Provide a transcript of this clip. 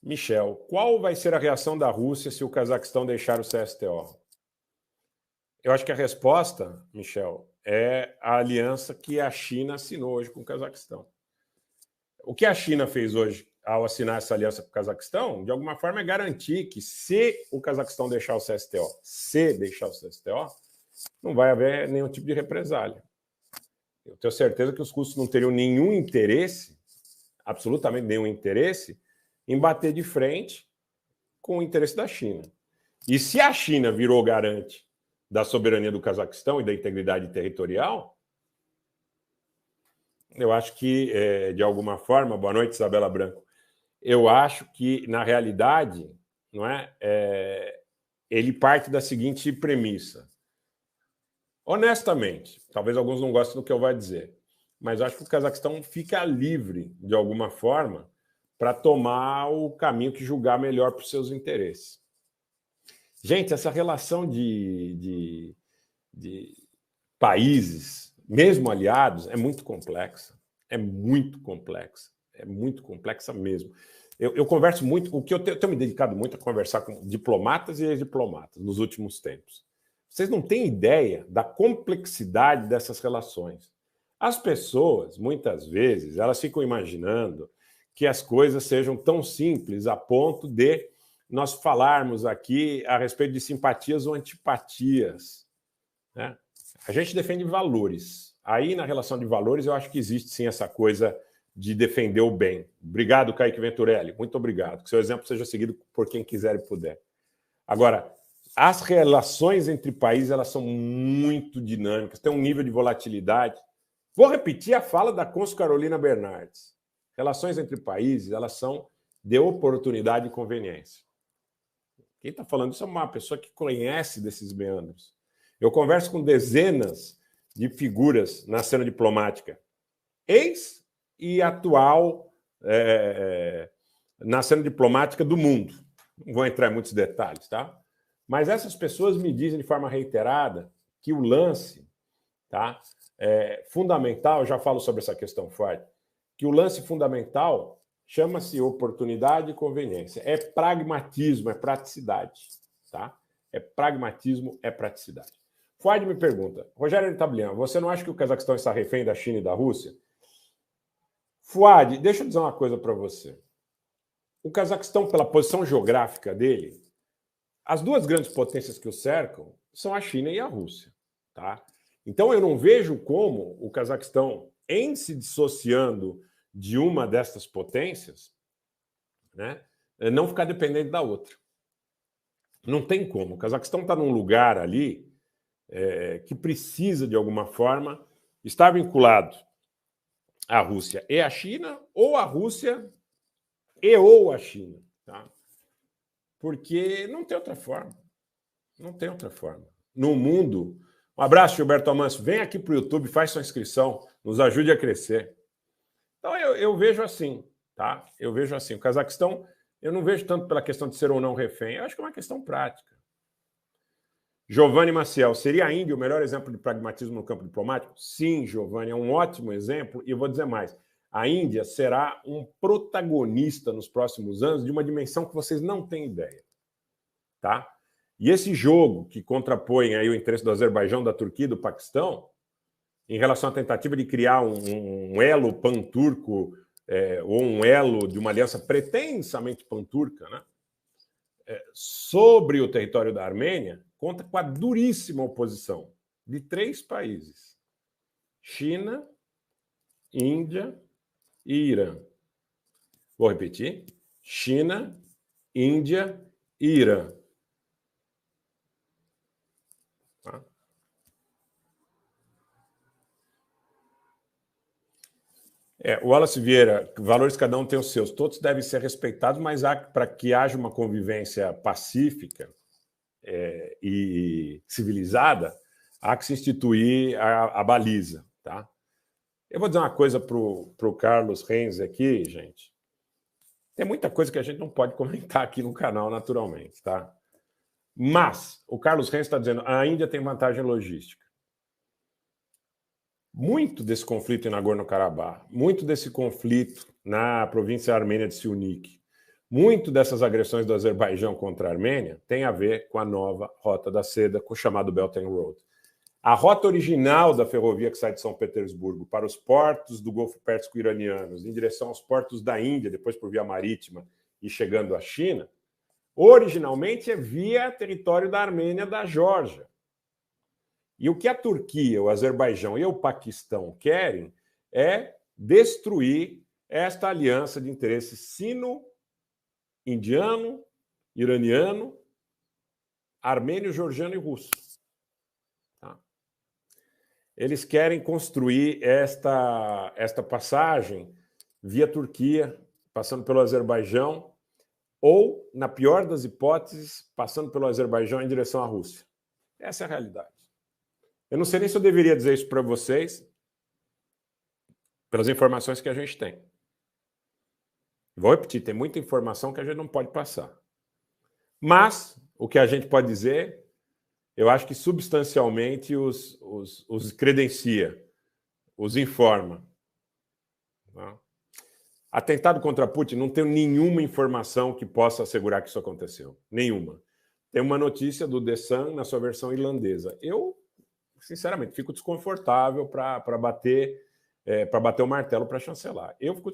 Michel, qual vai ser a reação da Rússia se o Cazaquistão deixar o CSTO? Eu acho que a resposta, Michel, é a aliança que a China assinou hoje com o Cazaquistão. O que a China fez hoje ao assinar essa aliança com o Cazaquistão, de alguma forma, é garantir que se o Cazaquistão deixar o CSTO, não vai haver nenhum tipo de represália. Eu tenho certeza que os russos não teriam nenhum interesse, absolutamente nenhum interesse, em bater de frente com o interesse da China. E se a China virou garante da soberania do Cazaquistão e da integridade territorial, eu acho que, de alguma forma... Boa noite, Isabela Branco. Eu acho que, na realidade, não é, ele parte da seguinte premissa. Honestamente, talvez alguns não gostem do que eu vou dizer, mas acho que o Cazaquistão fica livre, de alguma forma, para tomar o caminho que julgar melhor para os seus interesses. Gente, essa relação de países, mesmo aliados, é muito complexa. É muito complexa. É muito complexa mesmo. Eu converso muito, o que eu tenho me dedicado muito a conversar com diplomatas e ex-diplomatas nos últimos tempos. Vocês não têm ideia da complexidade dessas relações. As pessoas, muitas vezes, elas ficam imaginando que as coisas sejam tão simples a ponto de nós falarmos aqui a respeito de simpatias ou antipatias, né? A gente defende valores. Aí, na relação de valores, eu acho que existe, sim, essa coisa de defender o bem. Obrigado, Kaique Venturelli. Muito obrigado. Que seu exemplo seja seguido por quem quiser e puder. Agora, as relações entre países, elas são muito dinâmicas, têm um nível de volatilidade. Vou repetir a fala da Consul Carolina Bernardes. Relações entre países, elas são de oportunidade e conveniência. Quem está falando isso é uma pessoa que conhece desses meandros. Eu converso com dezenas de figuras na cena diplomática, ex e atual, na cena diplomática do mundo. Não vou entrar em muitos detalhes, tá? Mas essas pessoas me dizem de forma reiterada que o lance, tá, fundamental, já falo sobre essa questão forte, que o lance fundamental chama-se oportunidade e conveniência. É pragmatismo, é praticidade, tá? É pragmatismo, é praticidade. Fuad me pergunta, Rogério Tablian, você não acha que o Cazaquistão está refém da China e da Rússia? Fuad, deixa eu dizer uma coisa para você. O Cazaquistão, pela posição geográfica dele, as duas grandes potências que o cercam são a China e a Rússia, tá? Então eu não vejo como o Cazaquistão, em se dissociando de uma dessas potências, né, não ficar dependente da outra. Não tem como. O Cazaquistão está num lugar ali que precisa, de alguma forma, estar vinculado à Rússia e à China, ou à Rússia ou à China, tá? Porque não tem outra forma. Não tem outra forma. No mundo... Um abraço, Gilberto Amancio. Vem aqui para o YouTube, faz sua inscrição, nos ajude a crescer. Então, eu vejo assim, tá? Eu vejo assim. O Cazaquistão, eu não vejo tanto pela questão de ser ou não refém, eu acho que é uma questão prática. Giovanni Maciel, seria a Índia o melhor exemplo de pragmatismo no campo diplomático? Sim, Giovanni, é um ótimo exemplo, e eu vou dizer mais. A Índia será um protagonista nos próximos anos de uma dimensão que vocês não têm ideia, tá? E esse jogo que contrapõe aí o interesse do Azerbaijão, da Turquia e do Paquistão, em relação à tentativa de criar um elo pan-turco, ou um elo de uma aliança pretensamente pan-turca, né, sobre o território da Armênia, conta com a duríssima oposição de 3 países: China, Índia e Irã. Vou repetir: China, Índia e Irã. Tá? O Wallace Vieira, valores cada um tem os seus, todos devem ser respeitados, mas para que haja uma convivência pacífica e civilizada, há que se instituir a baliza, tá? Eu vou dizer uma coisa para o Carlos Renz aqui, gente. Tem muita coisa que a gente não pode comentar aqui no canal, naturalmente, tá? Mas o Carlos Renz está dizendo a Índia tem vantagem logística. Muito desse conflito em Nagorno-Karabakh, muito desse conflito na província armênia de Siunik, Muito dessas agressões do Azerbaijão contra a Armênia tem a ver com a nova Rota da Seda, com o chamado Belt and Road. A rota original da ferrovia que sai de São Petersburgo para os portos do Golfo Pérsico iranianos, em direção aos portos da Índia, depois por via marítima e chegando à China, originalmente é via território da Armênia, da Geórgia. E o que a Turquia, o Azerbaijão e o Paquistão querem é destruir esta aliança de interesses sino-indiano, iraniano, armênio, georgiano e russo. Tá? Eles querem construir esta passagem via Turquia, passando pelo Azerbaijão, ou, na pior das hipóteses, passando pelo Azerbaijão em direção à Rússia. Essa é a realidade. Eu não sei nem se eu deveria dizer isso para vocês, pelas informações que a gente tem. Vou repetir, tem muita informação que a gente não pode passar. Mas, o que a gente pode dizer, eu acho que substancialmente os credencia, os informa. Tá? Atentado contra Putin, não tenho nenhuma informação que possa assegurar que isso aconteceu. Nenhuma. Tem uma notícia do The Sun na sua versão irlandesa. Eu, sinceramente, fico desconfortável para bater o martelo para chancelar. Eu fico